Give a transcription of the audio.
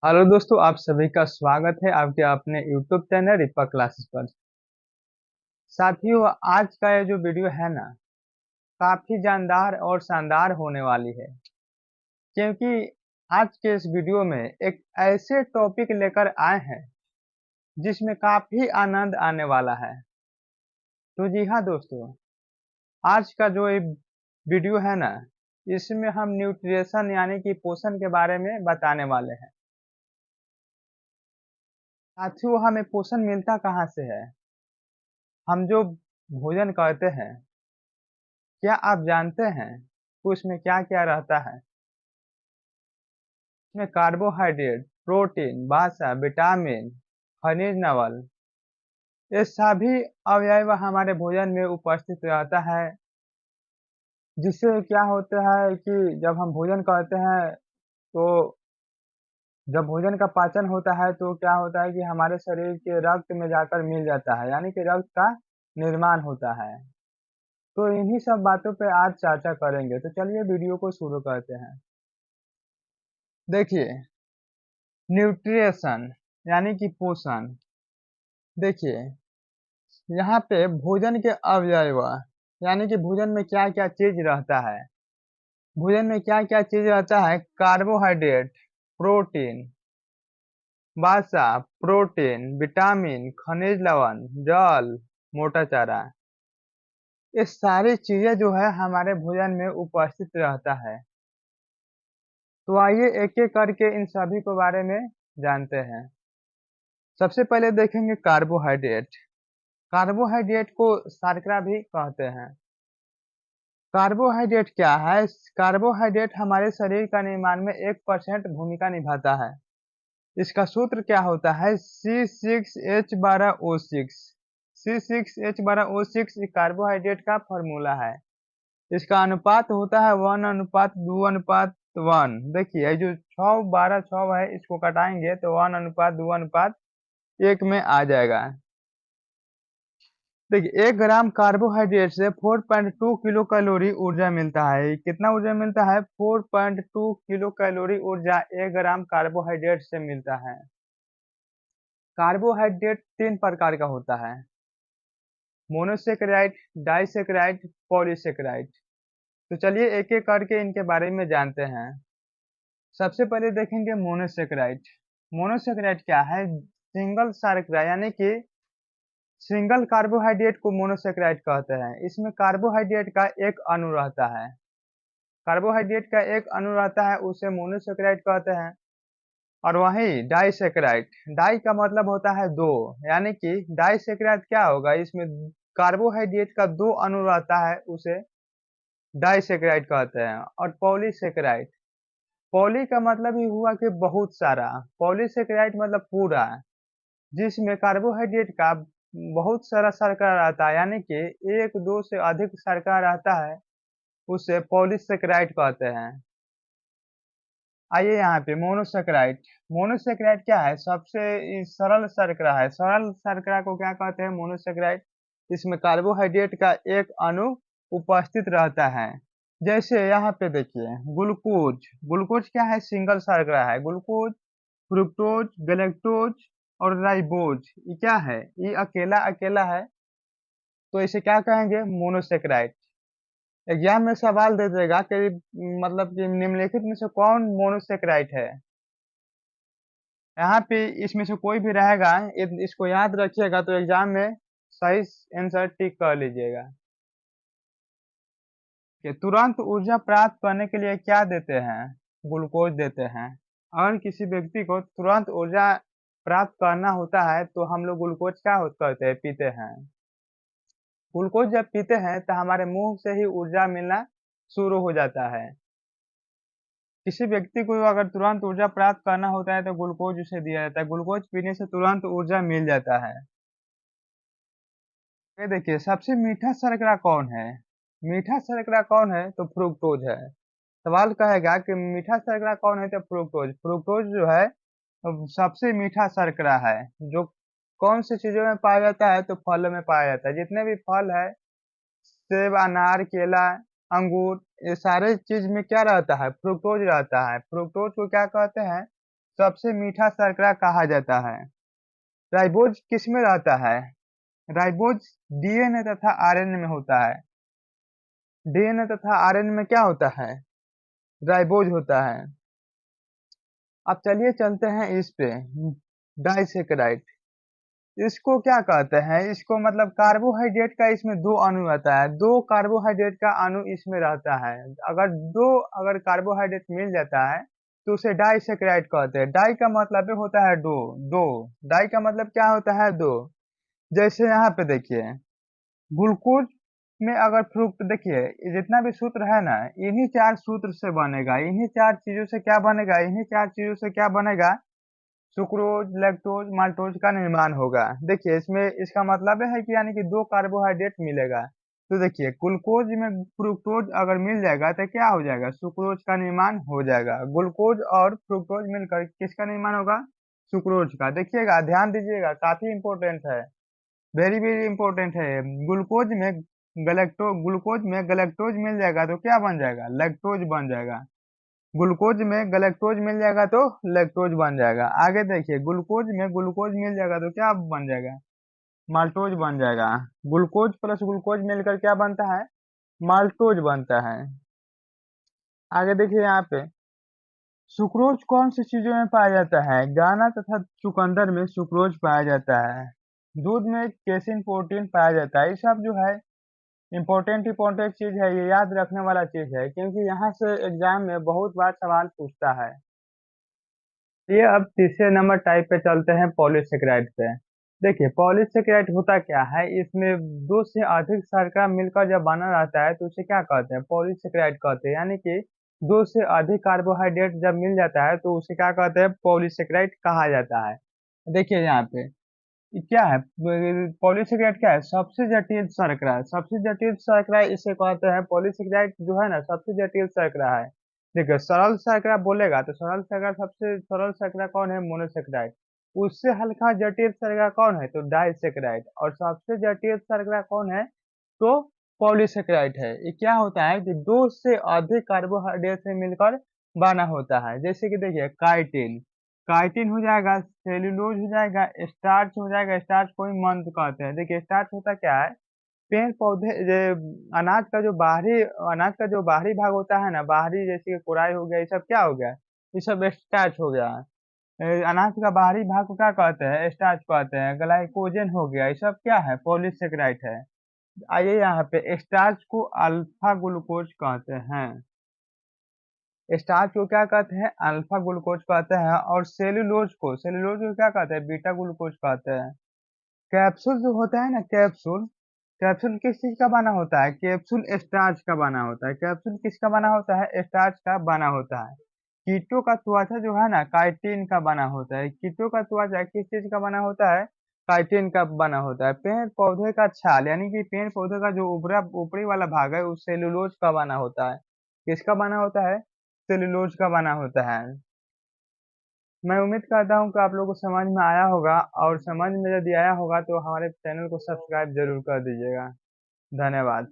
Hello दोस्तों, आप सभी का स्वागत है आपके अपने यूट्यूब चैनल रिपा क्लासेस पर। साथियों, आज का ये जो वीडियो है ना, काफी जानदार और शानदार होने वाली है, क्योंकि आज के इस वीडियो में एक ऐसे टॉपिक लेकर आए हैं जिसमें काफी आनंद आने वाला है। तो जी हाँ दोस्तों, आज का जो ये वीडियो है ना, इसमें हम न्यूट्रिशन यानी कि पोषण के बारे में बताने वाले हैं। साथियों, हमें पोषण मिलता कहाँ से है? हम जो भोजन करते हैं, क्या आप जानते हैं कि उसमें क्या क्या रहता है? इसमें कार्बोहाइड्रेट, प्रोटीन, वसा, विटामिन, खनिज लवण, ये सभी अवयव हमारे भोजन में उपस्थित रहता है। जिससे क्या होता है कि जब हम भोजन करते हैं, तो जब भोजन का पाचन होता है तो क्या होता है कि हमारे शरीर के रक्त में जाकर मिल जाता है, यानी कि रक्त का निर्माण होता है। तो इन्हीं सब बातों पे आज चर्चा करेंगे, तो चलिए वीडियो को शुरू करते हैं। देखिए, न्यूट्रिशन यानी कि पोषण। देखिए, यहाँ पे भोजन के अवयव यानी कि भोजन में क्या क्या चीज रहता है। भोजन में क्या क्या चीज रहता है? कार्बोहाइड्रेट, प्रोटीन, वसा, प्रोटीन, विटामिन, खनिज लवण, जल, मोटा चारा, ये सारी चीजें जो है हमारे भोजन में उपस्थित रहता है। तो आइए एक एक करके इन सभी के बारे में जानते हैं। सबसे पहले देखेंगे कार्बोहाइड्रेट। कार्बोहाइड्रेट को शर्करा भी कहते हैं। कार्बोहाइड्रेट क्या है? कार्बोहाइड्रेट हमारे शरीर का निर्माण में 1% भूमिका निभाता है। इसका सूत्र क्या होता है? C6H12O6। C6H12O6 कार्बोहाइड्रेट का फॉर्मूला है। इसका अनुपात होता है 1:2:1। देखिए, ये जो 6 12 6 है, इसको घटाएंगे तो 1:2:1 में आ जाएगा। देखिए, 1 ग्राम कार्बोहाइड्रेट से 4.2 किलो कैलोरी ऊर्जा मिलता है। कितना ऊर्जा मिलता है? 4.2 किलो कैलोरी ऊर्जा 1 ग्राम कार्बोहाइड्रेट से मिलता है। कार्बोहाइड्रेट 3 प्रकार का होता है: मोनोसेकेराइड, डाइसेकेराइड, पॉलीसेकेराइड। तो चलिए एक एक करके इनके बारे में जानते हैं। सबसे पहले देखेंगे मोनोसेकेराइड। मोनोसेकेराइड क्या है? सिंगल शर्करा यानी कि सिंगल कार्बोहाइड्रेट को मोनोसेकेराइड कहते हैं। इसमें कार्बोहाइड्रेट का एक अणु रहता है। कार्बोहाइड्रेट का एक अणु रहता है, उसे मोनोसेकेराइड कहते हैं। और वहीं डाइसेकेराइड, डाई का मतलब होता है दो, यानी कि डाइसेकेराइड क्या होगा? इसमें कार्बोहाइड्रेट का दो अणु रहता है, उसे डाइसेकेराइड कहते हैं। और पॉलीसेकेराइड, पॉली का मतलब ही हुआ कि बहुत सारा, पॉलीसेकेराइड मतलब पूरा, जिसमें कार्बोहाइड्रेट का बहुत सारा शर्करा रहता है, यानी कि एक दो से अधिक शर्करा रहता है, उसे पॉलीसेकेराइड कहते हैं। आइए यहाँ पे मोनोसेकेराइड। मोनोसेकेराइड क्या है? सबसे सरल शर्करा है। सरल शर्करा को क्या कहते हैं? मोनोसेकेराइड। इसमें कार्बोहाइड्रेट का एक अणु उपस्थित रहता है। जैसे यहाँ पे देखिए, ग्लूकोज। ग्लूकोज क्या है? सिंगल शर्करा है। ग्लूकोज, फ्रुक्टोज, गैलेक्टोज और राइबोज, ये क्या है? ये अकेला अकेला है, तो इसे क्या कहेंगे? मोनोसेकेराइड। एग्जाम में सवाल दे देगा कि मतलब कि निम्नलिखित में से कौन मोनोसेकेराइड है। यहाँ पे इसमें से कोई भी रहेगा, इसको याद रखिएगा, तो एग्जाम में सही आंसर टिक कर लीजिएगा। कि तुरंत ऊर्जा प्राप्त करने के लिए क्या देते हैं? ग्लूकोज देते हैं। अगर किसी व्यक्ति को तुरंत ऊर्जा प्राप्त करना होता है तो हम लोग ग्लूकोज क्या करते हैं? पीते हैं। ग्लूकोज जब पीते हैं तो हमारे मुंह से ही ऊर्जा मिलना शुरू हो जाता है। किसी व्यक्ति को अगर तुरंत ऊर्जा प्राप्त करना होता है तो ग्लूकोज उसे दिया जाता है। ग्लूकोज पीने से तुरंत ऊर्जा मिल जाता है। ये देखिए, सबसे मीठा शर्करा कौन है? मीठा शर्करा कौन है? तो फ्रुक्टोज है। सवाल कहेगा कि मीठा शर्करा कौन है? तो फ्रुक्टोज। फ्रुक्टोज जो है सबसे मीठा शर्करा है। जो कौन सी चीजों में पाया जाता है? तो फलों में पाया जाता है। जितने भी फल है, सेब, अनार, केला, अंगूर, ये सारे चीज में क्या रहता है? फ्रुक्टोज रहता है। फ्रुक्टोज को क्या कहते हैं? सबसे मीठा शर्करा कहा जाता है? राइबोज किसमें रहता है? राइबोज डीएनए तथा आरएनए में होता है। डीएनए तथा आरएनए में क्या होता है? राइबोज होता है। अब चलिए चलते हैं इस पे, डाइसेकेराइड। इसको क्या कहते हैं? इसको मतलब कार्बोहाइड्रेट का इसमें दो अणु रहता है, दो कार्बोहाइड्रेट का अणु इसमें रहता है। अगर कार्बोहाइड्रेट मिल जाता है तो उसे डाइसेकेराइड कहते हैं। डाई का मतलब होता है दो। दो डाई का मतलब क्या होता है? दो। जैसे यहाँ पे देखिए, ग्लूकोज में अगर फ्रूक्ट देखिए, ये जितना भी सूत्र है ना, इन्हीं चार सूत्र से बनेगा। इन्हीं चार चीजों से क्या बनेगा? इन्हीं चार चीजों से क्या बनेगा? सुक्रोज, लैक्टोज, माल्टोज का निर्माण होगा। देखिए इसमें इसका मतलब है कि यानी कि दो कार्बोहाइड्रेट मिलेगा। तो देखिए ग्लूकोज में फ्रुक्टोज अगर मिल जाएगा तो क्या हो जाएगा? सुक्रोज का निर्माण हो जाएगा। ग्लूकोज और फ्रुक्टोज मिलकर किसका निर्माण होगा? सुक्रोज का। देखिएगा, ध्यान दीजिएगा, काफी इंपॉर्टेंट है, वेरी वेरी इंपॉर्टेंट है। ग्लूकोज में गलेक्टोज मिल जाएगा तो क्या बन जाएगा? लैक्टोज बन जाएगा। ग्लूकोज में गलेक्टोज मिल जाएगा तो लैक्टोज बन जाएगा। आगे देखिए, ग्लूकोज मिल जाएगा तो क्या बन जाएगा? माल्टोज बन जाएगा। ग्लूकोज प्लस ग्लूकोज मिलकर क्या बनता है? माल्टोज बनता है। आगे देखिए यहाँ पे, सुक्रोज कौन सी चीजों में पाया जाता है? गाना तथा चुकंदर में सुक्रोज पाया जाता है। दूध में केसिन प्रोटीन पाया जाता है। ये सब जो है इम्पोर्टेंट चीज है, ये याद रखने वाला चीज है, क्योंकि यहाँ से एग्जाम में बहुत बार सवाल पूछता है। ये अब तीसरे नंबर टाइप पे चलते हैं, पॉलीसेकेराइड पे। देखिए पॉलीसेकेराइड होता क्या है? इसमें दो से अधिक शर्करा मिलकर जब बना रहता है तो उसे क्या कहते हैं? पॉलीसेकेराइड कहते हैं। यानी कि दो से अधिक कार्बोहाइड्रेट जब मिल जाता है तो उसे क्या कहते हैं? पॉलीसेकेराइड कहा जाता है। देखिए यहाँ पे ये क्या है? पॉलीसेकेराइड क्या है? सबसे जटिल शर्करा। सबसे जटिल शर्करा इसे कहते हैं। पॉलीसेकेराइड जो है ना, सबसे जटिल शर्करा है। देखिए सरल शर्करा बोलेगा तो सरल शर्करा, सबसे सरल शर्करा कौन है? मोनोसेकेराइड। उससे हल्का जटिल शर्करा कौन है? तो डाइसेकेराइड। और सबसे जटिल शर्करा कौन है? तो पॉलीसेकेराइड है। ये क्या होता है कि दो से अधिक कार्बोहाइड्रेट से मिलकर बना होता है। जैसे कि देखिए काइटिन, काइटिन हो जाएगा, सेल्यूलोज हो जाएगा, स्टार्च हो जाएगा। स्टार्च को ही मंद कहते हैं। देखिए स्टार्च होता क्या है? पेड़ पौधे अनाज का जो बाहरी अनाज का जो बाहरी भाग होता है ना, बाहरी जैसे कि कोराई हो गया, ये सब क्या हो गया? ये सब स्टार्च हो गया। अनाज का बाहरी भाग को क्या कहते हैं? स्टार्च कहते हैं। ग्लाइकोजन हो गया, ये सब क्या है? पॉलीसेकेराइड है। आइए यहाँ पे, स्टार्च को अल्फा ग्लूकोज कहते हैं। स्टार्च को क्या कहते हैं? अल्फा ग्लूकोज कहते हैं। और सेल्यूलोज को क्या कहते हैं? बीटा ग्लूकोज कहते हैं। कैप्सूल जो होता है ना, कैप्सूल, कैप्सूल किस चीज का बना होता है? कैप्सूल स्टार्च का बना होता है। कैप्सूल किसका बना होता है? स्टार्च का बना होता है। कीटो का त्वचा जो है ना, काइटिन का बना होता है। कीटो का त्वचा किस चीज का बना होता है? काइटिन का बना होता है। पेड़ पौधे का छाल, यानी कि पेड़ पौधे का जो ऊपरी वाला भाग है, उस सेलुलोज का बना होता है। किसका बना होता है? सेलुलोज का बना होता है। मैं उम्मीद करता हूँ कि आप लोगों को समझ में आया होगा, और समझ में यदि आया होगा तो हमारे चैनल को सब्सक्राइब जरूर कर दीजिएगा। धन्यवाद।